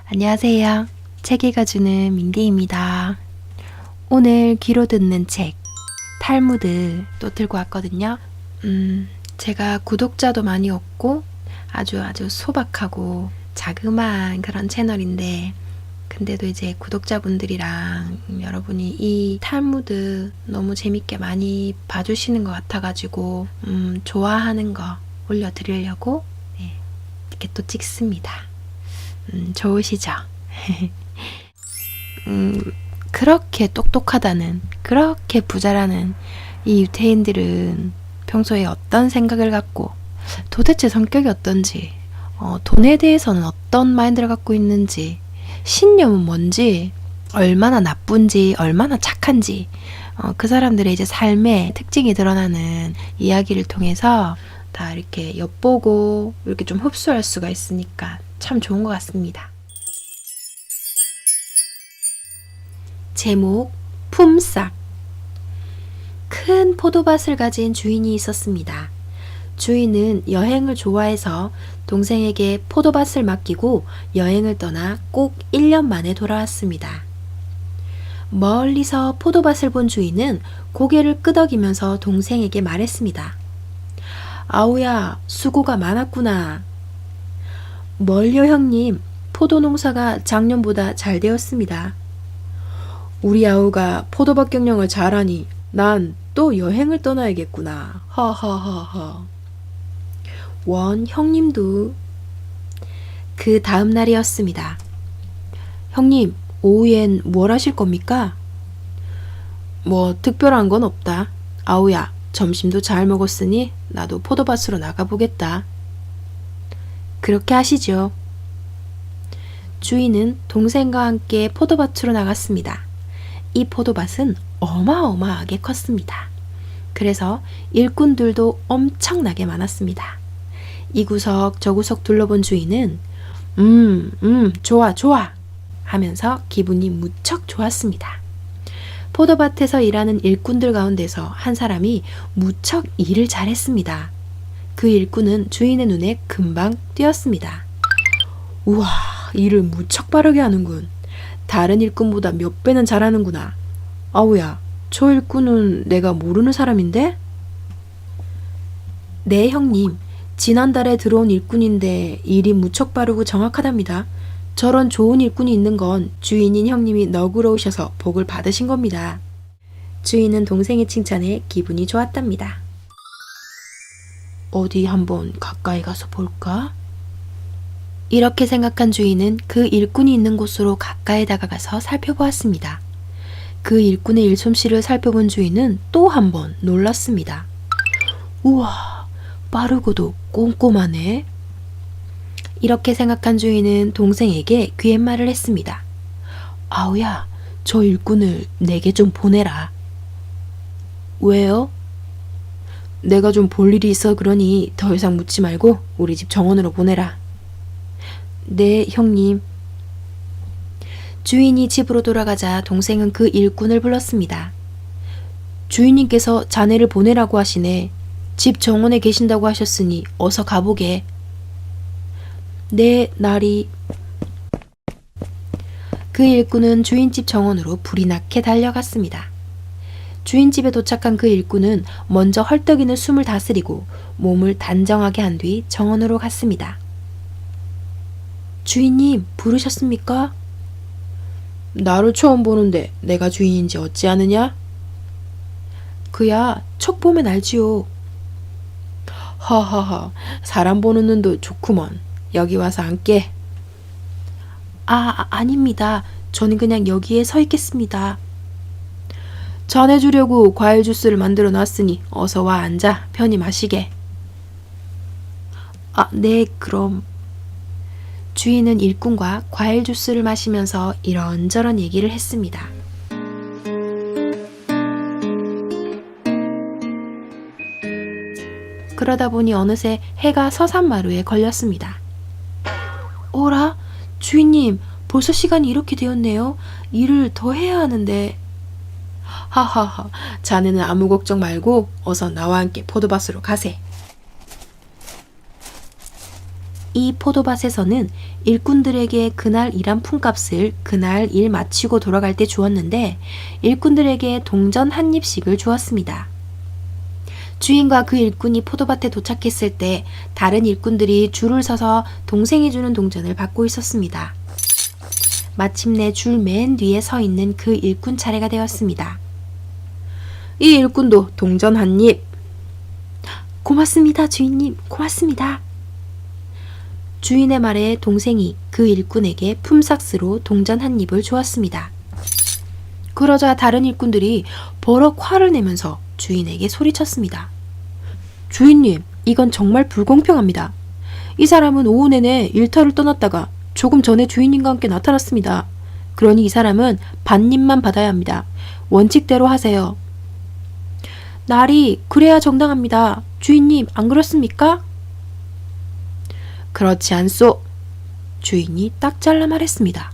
안녕하세요. 책 읽어주는 민디입니다. 오늘 귀로 듣는 책 탈무드 또 들고 왔거든요. 제가 구독자도 많이 없고 아주 소박하고 자그마한 그런 채널인데, 근데도 이제 구독자분들이랑 여러분이 이 탈무드 너무 재밌게 많이 봐주시는 것 같아가지고 좋아하는 거 올려드리려고 이렇게 또 찍습니다. 좋으시죠? 그렇게 똑똑하다는, 그렇게 부자라는 이 유태인들은 평소에 어떤 생각을 갖고 도대체 성격이 어떤지, 돈에 대해서는 어떤 마인드를 갖고 있는지, 신념은 뭔지, 얼마나 나쁜지, 얼마나 착한지, 그 사람들의 이제 삶의 특징이 드러나는 이야기를 통해서 다 이렇게 엿보고 이렇게 좀 흡수할 수가 있으니까 참 좋은 것 같습니다. 제목, 품삯. 큰 포도밭을 가진 주인이 있었습니다. 주인은 여행을 좋아해서 동생에게 포도밭을 맡기고 여행을 떠나 꼭 1년 만에 돌아왔습니다. 멀리서 포도밭을 본 주인은 고개를 끄덕이면서 동생에게 말했습니다. 아우야, 수고가 많았구나. 멀려 형님, 포도 농사가 작년보다 잘 되었습니다. 우리 아우가 포도밭 경영을 잘하니 난 또 여행을 떠나야겠구나. 허허허허. 원 형님도. 그 다음 날이었습니다. 형님, 오후엔 뭘 하실 겁니까? 뭐 특별한 건 없다. 아우야, 점심도 잘 먹었으니 나도 포도밭으로 나가보겠다. 그렇게 하시죠. 주인은 동생과 함께 포도밭으로 나갔습니다. 이 포도밭은 어마어마하게 컸습니다. 그래서 일꾼들도 엄청나게 많았습니다. 이 구석 저 구석 둘러본 주인은 좋아 좋아 하면서 기분이 무척 좋았습니다. 포도밭에서 일하는 일꾼들 가운데서 한 사람이 무척 일을 잘했습니다. 그 일꾼은 주인의 눈에 금방 띄었습니다. 우와, 일을 무척 빠르게 하는군. 다른 일꾼보다 몇 배는 잘하는구나. 아우야, 저 일꾼은 내가 모르는 사람인데? 네, 형님. 지난달에 들어온 일꾼인데 일이 무척 빠르고 정확하답니다. 저런 좋은 일꾼이 있는 건 주인인 형님이 너그러우셔서 복을 받으신 겁니다. 주인은 동생의 칭찬에 기분이 좋았답니다. 어디 한번 가까이 가서 볼까? 이렇게 생각한 주인은 그 일꾼이 있는 곳으로 가까이 다가가서 살펴보았습니다. 그 일꾼의 일솜씨를 살펴본 주인은 또 한 번 놀랐습니다. 우와, 빠르고도 꼼꼼하네. 이렇게 생각한 주인은 동생에게 귀옛말을 했습니다. 아우야, 저 일꾼을 내게 좀 보내라. 왜요? 내가 좀 볼 일이 있어 그러니 더 이상 묻지 말고 우리 집 정원으로 보내라. 네, 형님. 주인이 집으로 돌아가자 동생은 그 일꾼을 불렀습니다. 주인님께서 자네를 보내라고 하시네. 집 정원에 계신다고 하셨으니 어서 가보게. 네, 나리. 그 일꾼은 주인집 정원으로 불이 나게 달려갔습니다. 주인집에 도착한 그 일꾼은 먼저 헐떡이는 숨을 다스리고 몸을 단정하게 한 뒤 정원으로 갔습니다. 주인님, 부르셨습니까? 나를 처음 보는데 내가 주인인지 어찌 아느냐? 그야 척 보면 알지요. 하하하, 사람 보는 눈도 좋구먼. 여기 와서 앉게. 아닙니다. 저는 그냥 여기에 서 있겠습니다. 자네 주려고 과일 주스를 만들어 놨으니 어서 와 앉아 편히 마시게. 네, 그럼. 주인은 일꾼과 과일 주스를 마시면서 이런저런 얘기를 했습니다. 그러다 보니 어느새 해가 서산마루에 걸렸습니다. 오라, 주인님, 벌써 시간이 이렇게 되었네요. 일을 더 해야 하는데. 하하하, 자네는 아무 걱정 말고 어서 나와 함께 포도밭으로 가세. 이 포도밭에서는 일꾼들에게 그날 일한 품값을 그날 일 마치고 돌아갈 때 주었는데 일꾼들에게 동전 한 입씩을 주었습니다. 주인과 그 일꾼이 포도밭에 도착했을 때 다른 일꾼들이 줄을 서서 동생이 주는 동전을 받고 있었습니다. 마침내 줄 맨 뒤에 서 있는 그 일꾼 차례가 되었습니다. 이 일꾼도 동전 한 입. 고맙습니다, 주인님. 고맙습니다. 주인의 말에 동생이 그 일꾼에게 품삯으로 동전 한 입을 주었습니다. 그러자 다른 일꾼들이 버럭 화를 내면서 주인에게 소리쳤습니다. 주인님, 이건 정말 불공평합니다. 이 사람은 오후 내내 일터를 떠났다가 조금 전에 주인님과 함께 나타났습니다. 그러니 이 사람은 반입만 받아야 합니다. 원칙대로 하세요. 날이 그래야 정당합니다. 주인님, 안 그렇습니까? 그렇지 않소. 주인이 딱 잘라 말했습니다.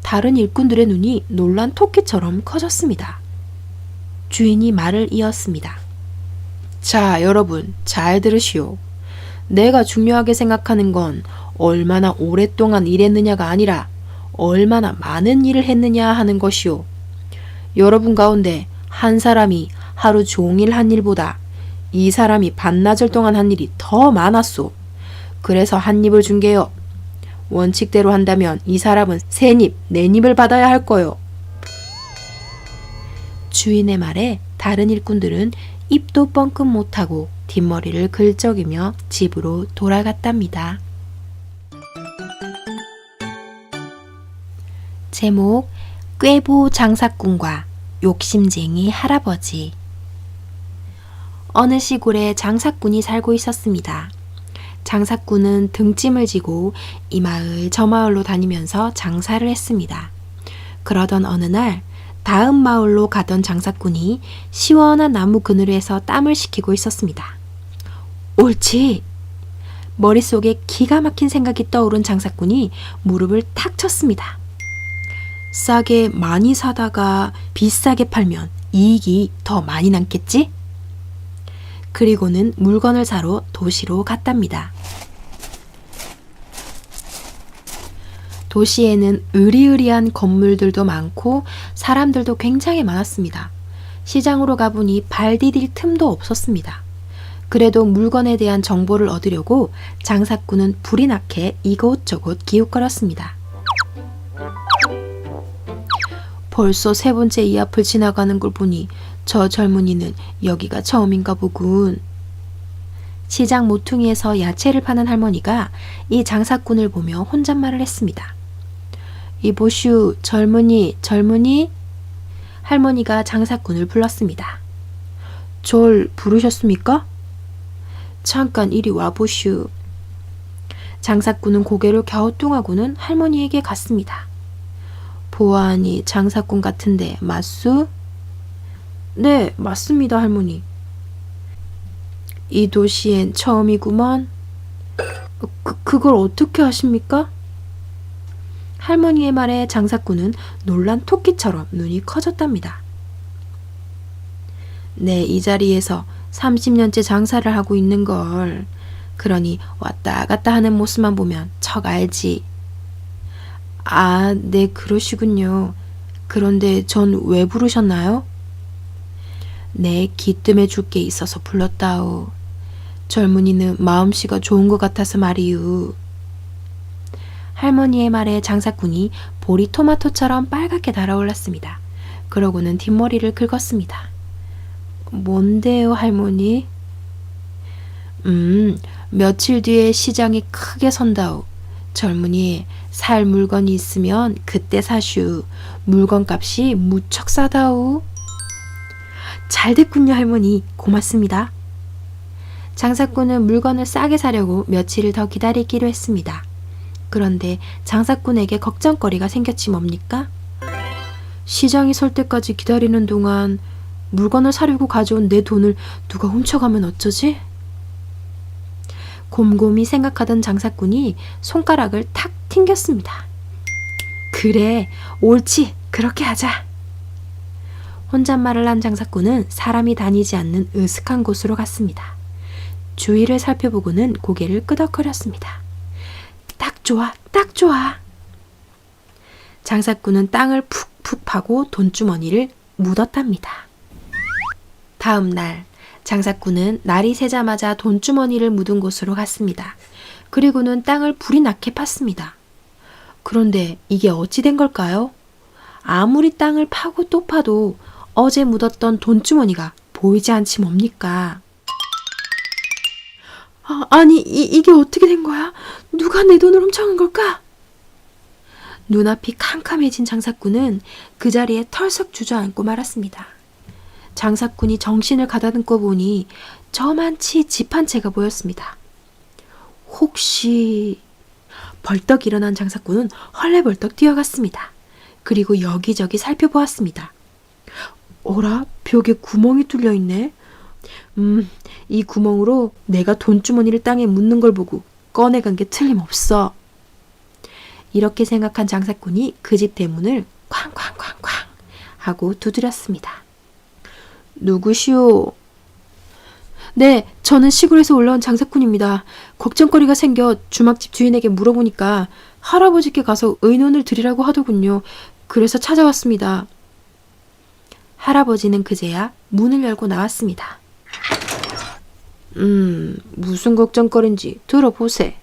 다른 일꾼들의 눈이 놀란 토끼처럼 커졌습니다. 주인이 말을 이었습니다. 자, 여러분, 잘 들으시오. 내가 중요하게 생각하는 건 얼마나 오랫동안 일했느냐가 아니라 얼마나 많은 일을 했느냐 하는 것이오. 여러분 가운데 한 사람이 하루 종일 한 일보다 이 사람이 반나절 동안 한 일이 더 많았소. 그래서 한 입을 준 게요. 원칙대로 한다면 이 사람은 세 입, 네 입을 받아야 할 거요. 주인의 말에 다른 일꾼들은 입도 뻥끗 못하고 뒷머리를 긁적이며 집으로 돌아갔답니다. 제목, 꾀보 장사꾼과 욕심쟁이 할아버지. 어느 시골에 장사꾼이 살고 있었습니다. 장사꾼은 등짐을 지고 이 마을 저 마을로 다니면서 장사를 했습니다. 그러던 어느 날 다음 마을로 가던 장사꾼이 시원한 나무 그늘에서 땀을 식히고 있었습니다. 옳지! 머릿속에 기가 막힌 생각이 떠오른 장사꾼이 무릎을 탁 쳤습니다. 싸게 많이 사다가 비싸게 팔면 이익이 더 많이 남겠지? 그리고는 물건을 사러 도시로 갔답니다. 도시에는 으리으리한 건물들도 많고 사람들도 굉장히 많았습니다. 시장으로 가보니 발 디딜 틈도 없었습니다. 그래도 물건에 대한 정보를 얻으려고 장사꾼은 불이 나게 이곳저곳 기웃거렸습니다. 벌써 세 번째 이 앞을 지나가는 걸 보니 저 젊은이는 여기가 처음인가 보군. 시장 모퉁이에서 야채를 파는 할머니가 이 장사꾼을 보며 혼잣말을 했습니다. 이보슈, 젊은이, 젊은이? 할머니가 장사꾼을 불렀습니다. 절 부르셨습니까? 잠깐 이리 와보슈. 장사꾼은 고개를 갸우뚱하고는 할머니에게 갔습니다. 보아하니 장사꾼 같은데 맞수? 네, 맞습니다, 할머니. 이 도시엔 처음이구먼. 그걸 어떻게 아십니까? 할머니의 말에 장사꾼은 놀란 토끼처럼 눈이 커졌답니다. 네, 이 자리에서 30년째 장사를 하고 있는 걸. 그러니 왔다 갔다 하는 모습만 보면 척 알지. 아, 네, 그러시군요. 그런데 전 왜 부르셨나요? 네, 기뜸해 줄 게 있어서 불렀다오. 젊은이는 마음씨가 좋은 것 같아서 말이유. 할머니의 말에 장사꾼이 볼이 토마토처럼 빨갛게 달아올랐습니다. 그러고는 뒷머리를 긁었습니다. 뭔데요, 할머니? 며칠 뒤에 시장이 크게 선다오. 젊은이, 살 물건이 있으면 그때 사슈. 물건값이 무척 싸다오. 잘됐군요, 할머니. 고맙습니다. 장사꾼은 물건을 싸게 사려고 며칠을 더 기다리기로 했습니다. 그런데 장사꾼에게 걱정거리가 생겼지 뭡니까? 시장이 설 때까지 기다리는 동안 물건을 사려고 가져온 내 돈을 누가 훔쳐가면 어쩌지? 곰곰이 생각하던 장사꾼이 손가락을 탁 튕겼습니다. 그래, 옳지, 그렇게 하자. 혼잣말을 한 장사꾼은 사람이 다니지 않는 으슥한 곳으로 갔습니다. 주위를 살펴보고는 고개를 끄덕거렸습니다. 딱 좋아, 딱 좋아. 장사꾼은 땅을 푹푹 파고 돈주머니를 묻었답니다. 다음 날 장사꾼은 날이 새자마자 돈주머니를 묻은 곳으로 갔습니다. 그리고는 땅을 불이 나게 팠습니다. 그런데 이게 어찌 된 걸까요? 아무리 땅을 파고 또 파도 어제 묻었던 돈주머니가 보이지 않지 뭡니까? 아니, 이게 어떻게 된 거야? 누가 내 돈을 훔쳐간 걸까? 눈앞이 캄캄해진 장사꾼은 그 자리에 털썩 주저앉고 말았습니다. 장사꾼이 정신을 가다듬고 보니 저만치 집 한 채가 보였습니다. 혹시... 벌떡 일어난 장사꾼은 헐레벌떡 뛰어갔습니다. 그리고 여기저기 살펴보았습니다. 어라? 벽에 구멍이 뚫려 있네. 이 구멍으로 내가 돈주머니를 땅에 묻는 걸 보고 꺼내간 게 틀림없어. 이렇게 생각한 장사꾼이 그 집 대문을 쾅쾅쾅쾅 하고 두드렸습니다. 누구시오? 네, 저는 시골에서 올라온 장사꾼입니다. 걱정거리가 생겨 주막집 주인에게 물어보니까 할아버지께 가서 의논을 드리라고 하더군요. 그래서 찾아왔습니다. 할아버지는 그제야 문을 열고 나왔습니다. 무슨 걱정거린지 들어보세.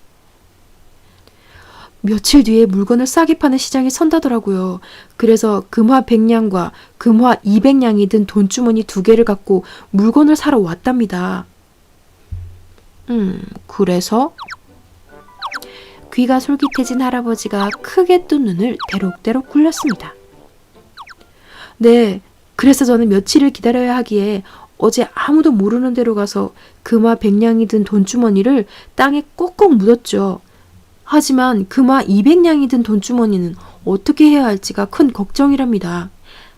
며칠 뒤에 물건을 싸게 파는 시장에 선다더라고요. 그래서 금화 100냥과 금화 200냥이 든 돈주머니 2개를 갖고 물건을 사러 왔답니다. 그래서? 귀가 솔깃해진 할아버지가 크게 뜬 눈을 대록대록 굴렸습니다. 네, 그래서 저는 며칠을 기다려야 하기에 어제 아무도 모르는 데로 가서 금화 100냥이 든 돈주머니를 땅에 꼭꼭 묻었죠. 하지만 금화 200냥이 든 돈주머니는 어떻게 해야 할지가 큰 걱정이랍니다.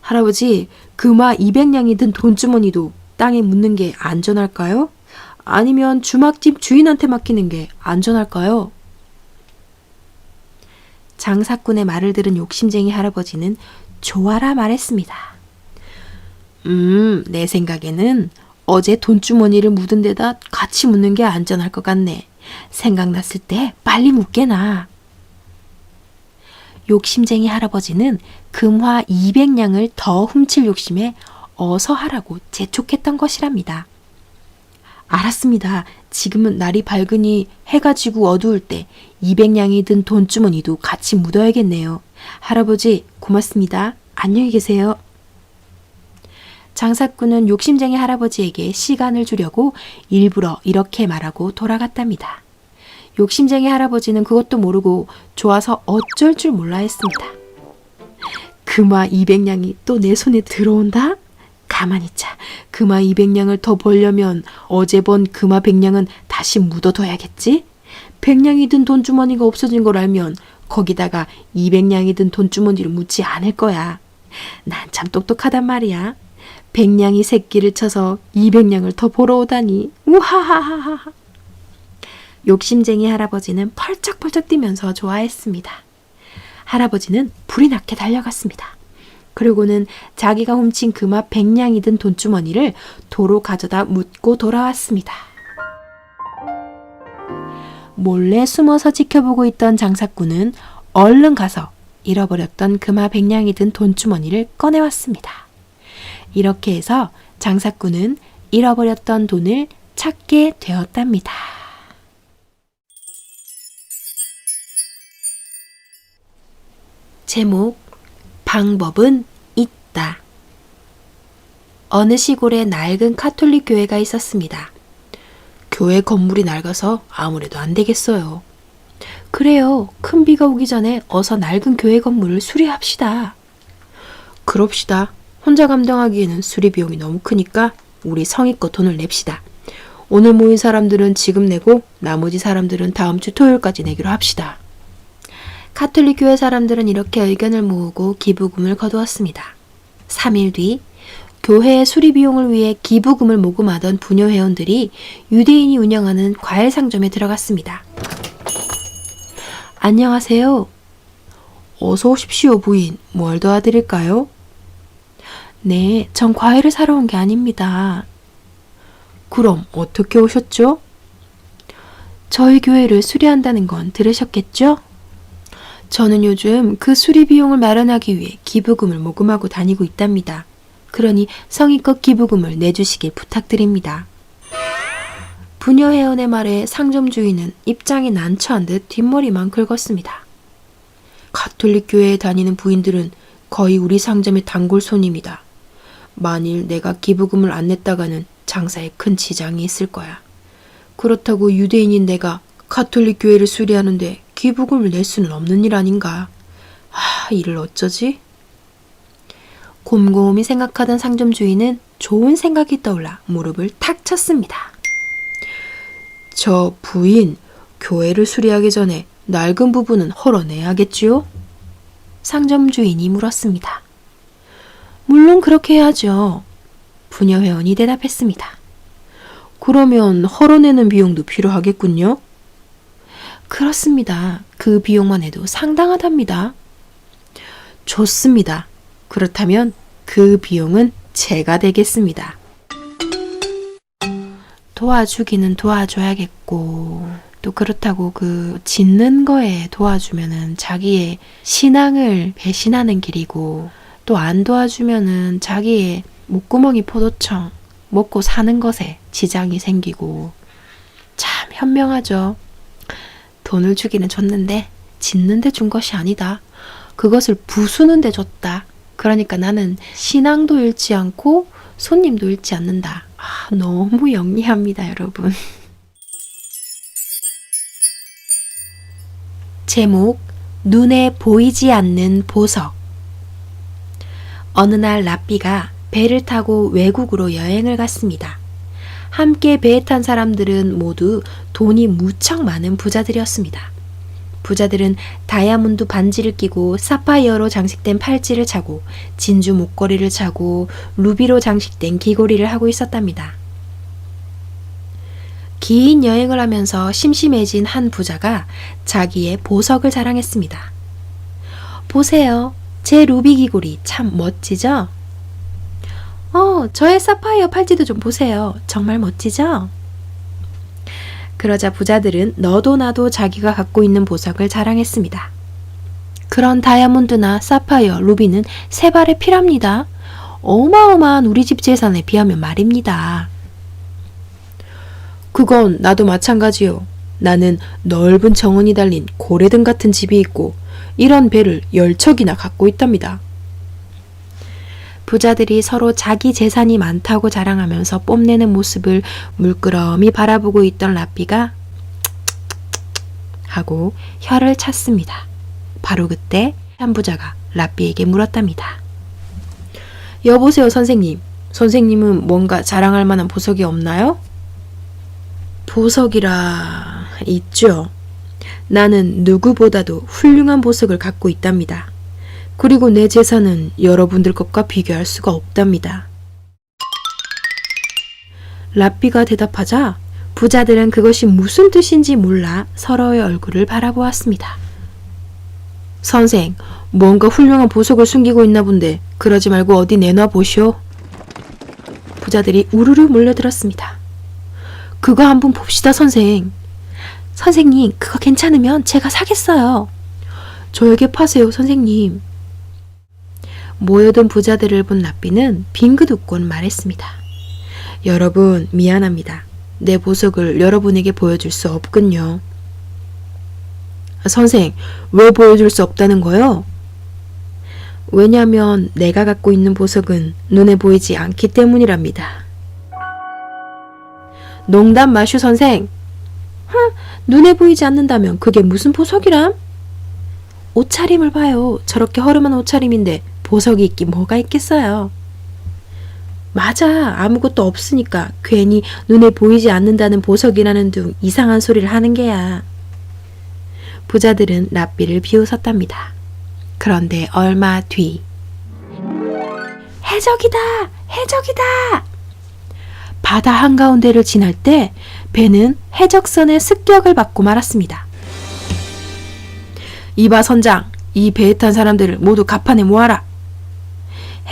할아버지, 금화 200냥이 든 돈주머니도 땅에 묻는 게 안전할까요? 아니면 주막집 주인한테 맡기는 게 안전할까요? 장사꾼의 말을 들은 욕심쟁이 할아버지는 좋아라 말했습니다. 내 생각에는 어제 돈주머니를 묻은 데다 같이 묻는 게 안전할 것 같네. 생각났을 때 빨리 묻게나. 욕심쟁이 할아버지는 금화 200냥을 더 훔칠 욕심에 어서 하라고 재촉했던 것이랍니다. 알았습니다. 지금은 날이 밝으니 해가 지고 어두울 때 200냥이 든 돈주머니도 같이 묻어야겠네요. 할아버지, 고맙습니다. 안녕히 계세요. 장사꾼은 욕심쟁이 할아버지에게 시간을 주려고 일부러 이렇게 말하고 돌아갔답니다. 욕심쟁이 할아버지는 그것도 모르고 좋아서 어쩔 줄 몰라 했습니다. 금화 200냥이 또 내 손에 들어온다? 가만히 있자. 금화 200냥을 더 벌려면 어제 번 금화 100냥은 다시 묻어둬야겠지? 100냥이 든 돈주머니가 없어진 걸 알면 거기다가 200냥이 든 돈주머니를 묻지 않을 거야. 난 참 똑똑하단 말이야. 100냥이 새끼를 쳐서 200냥을 더 벌어오다니. 우하하하하. 욕심쟁이 할아버지는 펄쩍펄쩍 뛰면서 좋아했습니다. 할아버지는 불이 나게 달려갔습니다. 그리고는 자기가 훔친 금화 100냥이 든 돈주머니를 도로 가져다 묻고 돌아왔습니다. 몰래 숨어서 지켜보고 있던 장사꾼은 얼른 가서 잃어버렸던 금화 100냥이 든 돈주머니를 꺼내왔습니다. 이렇게 해서 장사꾼은 잃어버렸던 돈을 찾게 되었답니다. 제목, 방법은 있다. 어느 시골에 낡은 카톨릭 교회가 있었습니다. 교회 건물이 낡아서 아무래도 안 되겠어요. 그래요. 큰 비가 오기 전에 어서 낡은 교회 건물을 수리합시다. 그럽시다. 혼자 감당하기에는 수리 비용이 너무 크니까 우리 성의껏 돈을 냅시다. 오늘 모인 사람들은 지금 내고 나머지 사람들은 다음 주 토요일까지 내기로 합시다. 카톨릭 교회 사람들은 이렇게 의견을 모으고 기부금을 거두었습니다. 3일 뒤 교회의 수리 비용을 위해 기부금을 모금하던 부녀 회원들이 유대인이 운영하는 과일 상점에 들어갔습니다. 안녕하세요. 어서 오십시오, 부인. 뭘 도와드릴까요? 네, 전 과일을 사러 온 게 아닙니다. 그럼 어떻게 오셨죠? 저희 교회를 수리한다는 건 들으셨겠죠? 저는 요즘 그 수리 비용을 마련하기 위해 기부금을 모금하고 다니고 있답니다. 그러니 성의껏 기부금을 내주시길 부탁드립니다. 부녀 회원의 말에 상점 주인은 입장이 난처한 듯 뒷머리만 긁었습니다. 가톨릭 교회에 다니는 부인들은 거의 우리 상점의 단골 손님이다. 만일 내가 기부금을 안 냈다가는 장사에 큰 지장이 있을 거야. 그렇다고 유대인인 내가 가톨릭 교회를 수리하는데 기부금을 낼 수는 없는 일 아닌가. 이를 어쩌지? 곰곰이 생각하던 상점 주인은 좋은 생각이 떠올라 무릎을 탁 쳤습니다. 저 부인, 교회를 수리하기 전에 낡은 부분은 헐어내야겠지요? 상점 주인이 물었습니다. 물론 그렇게 해야죠. 부녀 회원이 대답했습니다. 그러면 헐어내는 비용도 필요하겠군요? 그렇습니다. 그 비용만 해도 상당하답니다. 좋습니다. 그렇다면 그 비용은 제가 되겠습니다. 도와주기는 도와줘야겠고, 또 그렇다고 그 짓는 거에 도와주면은 자기의 신앙을 배신하는 길이고, 또 안 도와주면은 자기의 목구멍이 포도청 먹고 사는 것에 지장이 생기고, 참 현명하죠. 돈을 주기는 줬는데 짓는데 준 것이 아니다. 그것을 부수는데 줬다. 그러니까 나는 신앙도 잃지 않고 손님도 잃지 않는다. 너무 영리합니다, 여러분. 제목, 눈에 보이지 않는 보석. 어느 날 랍비가 배를 타고 외국으로 여행을 갔습니다. 함께 배에 탄 사람들은 모두 돈이 무척 많은 부자들이었습니다. 부자들은 다이아몬드 반지를 끼고 사파이어로 장식된 팔찌를 차고 진주 목걸이를 차고 루비로 장식된 귀걸이를 하고 있었답니다. 긴 여행을 하면서 심심해진 한 부자가 자기의 보석을 자랑했습니다. 보세요. 제 루비 귀걸이 참 멋지죠? 저의 사파이어 팔찌도 좀 보세요. 정말 멋지죠? 그러자 부자들은 너도 나도 자기가 갖고 있는 보석을 자랑했습니다. 그런 다이아몬드나 사파이어, 루비는 세 발의 피랍니다. 어마어마한 우리 집 재산에 비하면 말입니다. 그건 나도 마찬가지요. 나는 넓은 정원이 달린 고래등 같은 집이 있고 이런 배를 10척이나 갖고 있답니다. 부자들이 서로 자기 재산이 많다고 자랑하면서 뽐내는 모습을 물끄러미 바라보고 있던 랍비가 하고 혀를 찼습니다. 바로 그때 한 부자가 랍비에게 물었답니다. 여보세요, 선생님. 선생님은 뭔가 자랑할 만한 보석이 없나요? 보석이라 있죠. 나는 누구보다도 훌륭한 보석을 갖고 있답니다. 그리고 내 재산은 여러분들 것과 비교할 수가 없답니다. 랍비가 대답하자 부자들은 그것이 무슨 뜻인지 몰라 서로의 얼굴을 바라보았습니다. 선생, 뭔가 훌륭한 보석을 숨기고 있나 본데 그러지 말고 어디 내놔 보시오. 부자들이 우르르 몰려들었습니다. 그거 한번 봅시다, 선생. 선생님, 그거 괜찮으면 제가 사겠어요. 저에게 파세요, 선생님. 모여든 부자들을 본 랍비는 빙긋 웃고는 말했습니다. 여러분, 미안합니다. 내 보석을 여러분에게 보여줄 수 없군요. 선생, 왜 보여줄 수 없다는 거요? 왜냐하면 내가 갖고 있는 보석은 눈에 보이지 않기 때문이랍니다. 농담 마슈, 선생. 눈에 보이지 않는다면 그게 무슨 보석이람? 옷차림을 봐요. 저렇게 허름한 옷차림인데 보석이 있긴 뭐가 있겠어요. 맞아. 아무것도 없으니까 괜히 눈에 보이지 않는다는 보석이라는 둥 이상한 소리를 하는 게야. 부자들은 랍비를 비웃었답니다. 그런데 얼마 뒤 해적이다! 해적이다! 바다 한가운데를 지날 때 배는 해적선의 습격을 받고 말았습니다. 이봐 선장, 이 배에 탄 사람들을 모두 갑판에 모아라.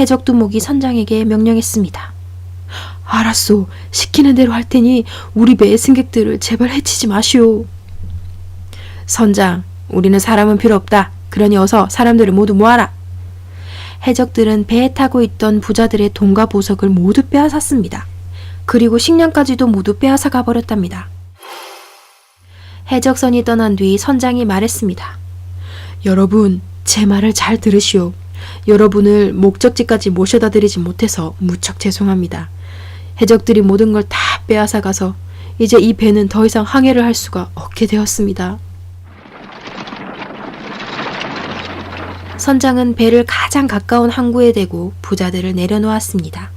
해적 두목이 선장에게 명령했습니다. 알았소. 시키는 대로 할 테니 우리 배의 승객들을 제발 해치지 마시오. 선장, 우리는 사람은 필요 없다. 그러니 어서 사람들을 모두 모아라. 해적들은 배에 타고 있던 부자들의 돈과 보석을 모두 빼앗았습니다. 그리고 식량까지도 모두 빼앗아 가버렸답니다. 해적선이 떠난 뒤 선장이 말했습니다. 여러분, 제 말을 잘 들으시오. 여러분을 목적지까지 모셔다 드리지 못해서 무척 죄송합니다. 해적들이 모든 걸 다 빼앗아 가서 이제 이 배는 더 이상 항해를 할 수가 없게 되었습니다. 선장은 배를 가장 가까운 항구에 대고 부자들을 내려놓았습니다.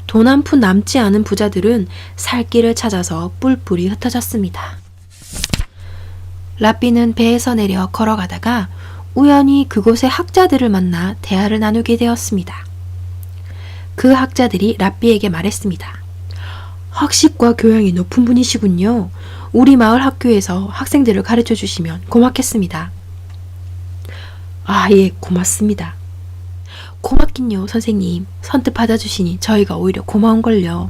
돈 한 푼 남지 않은 부자들은 살 길을 찾아서 뿔뿔이 흩어졌습니다. 라삐는 배에서 내려 걸어가다가 우연히 그곳의 학자들을 만나 대화를 나누게 되었습니다. 그 학자들이 라삐에게 말했습니다. 학식과 교양이 높은 분이시군요. 우리 마을 학교에서 학생들을 가르쳐 주시면 고맙겠습니다. 아, 예, 고맙습니다. 고맙긴요, 선생님. 선뜻 받아주시니 저희가 오히려 고마운걸요.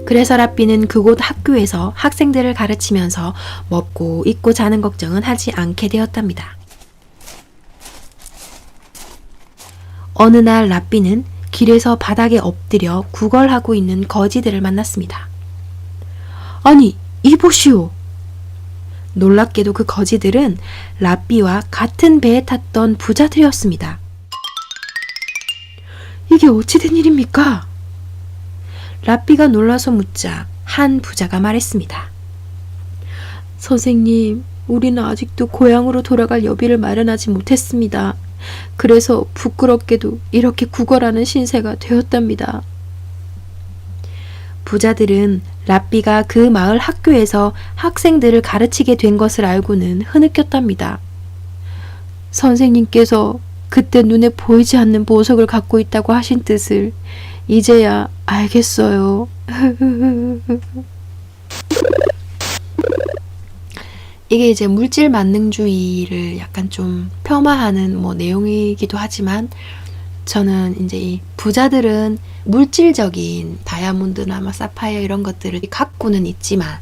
그래서 라삐는 그곳 학교에서 학생들을 가르치면서 먹고 입고 자는 걱정은 하지 않게 되었답니다. 어느 날 라삐는 길에서 바닥에 엎드려 구걸하고 있는 거지들을 만났습니다. 아니, 이보시오. 놀랍게도 그 거지들은 라삐와 같은 배에 탔던 부자들이었습니다. 이게 어찌 된 일입니까? 라삐가 놀라서 묻자 한 부자가 말했습니다. 선생님, 우리는 아직도 고향으로 돌아갈 여비를 마련하지 못했습니다. 그래서 부끄럽게도 이렇게 구걸하는 신세가 되었답니다. 부자들은 라삐가 그 마을 학교에서 학생들을 가르치게 된 것을 알고는 흐느꼈답니다. 선생님께서 그때 눈에 보이지 않는 보석을 갖고 있다고 하신 뜻을 이제야 알겠어요. 이게 이제 물질 만능주의를 약간 좀 폄하하는 내용이기도 하지만 저는 이제 이 부자들은 물질적인 다이아몬드나 사파이어 이런 것들을 갖고는 있지만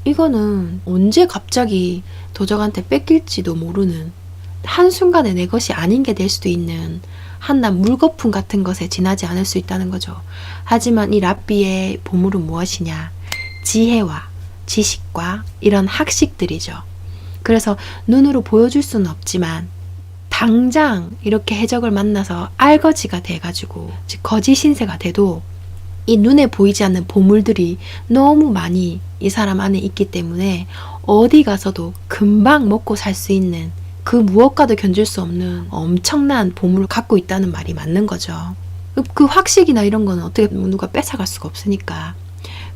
이거는 언제 갑자기 도적한테 뺏길지도 모르는 한순간에 내 것이 아닌 게 될 수도 있는 한낱 물거품 같은 것에 지나지 않을 수 있다는 거죠. 하지만 이 라삐의 보물은 무엇이냐? 지혜와 지식과 이런 학식들이죠. 그래서 눈으로 보여줄 수는 없지만 당장 이렇게 해적을 만나서 알거지가 돼가지고 즉 거지 신세가 돼도 이 눈에 보이지 않는 보물들이 너무 많이 이 사람 안에 있기 때문에 어디 가서도 금방 먹고 살 수 있는 그 무엇과도 견줄 수 없는 엄청난 보물을 갖고 있다는 말이 맞는 거죠. 그 학식이나 이런 거는 어떻게 누가 뺏어갈 수가 없으니까.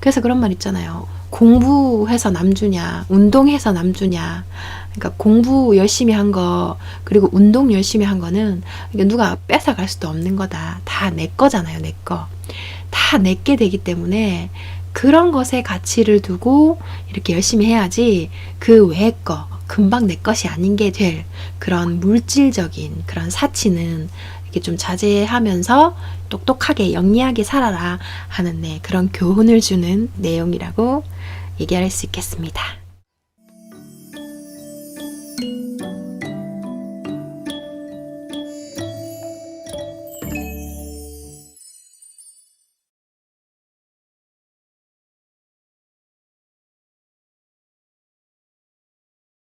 그래서 그런 말 있잖아요. 공부해서 남주냐, 운동해서 남주냐. 그러니까 공부 열심히 한 거, 그리고 운동 열심히 한 거는 누가 뺏어갈 수도 없는 거다. 다 내 거잖아요, 내 거. 다 내게 되기 때문에 그런 것에 가치를 두고 이렇게 열심히 해야지 그 외의 거, 금방 내 것이 아닌 게 될 그런 물질적인 그런 사치는 이렇게 좀 자제하면서 똑똑하게 영리하게 살아라 하는 그런 교훈을 주는 내용이라고 얘기할 수 있겠습니다.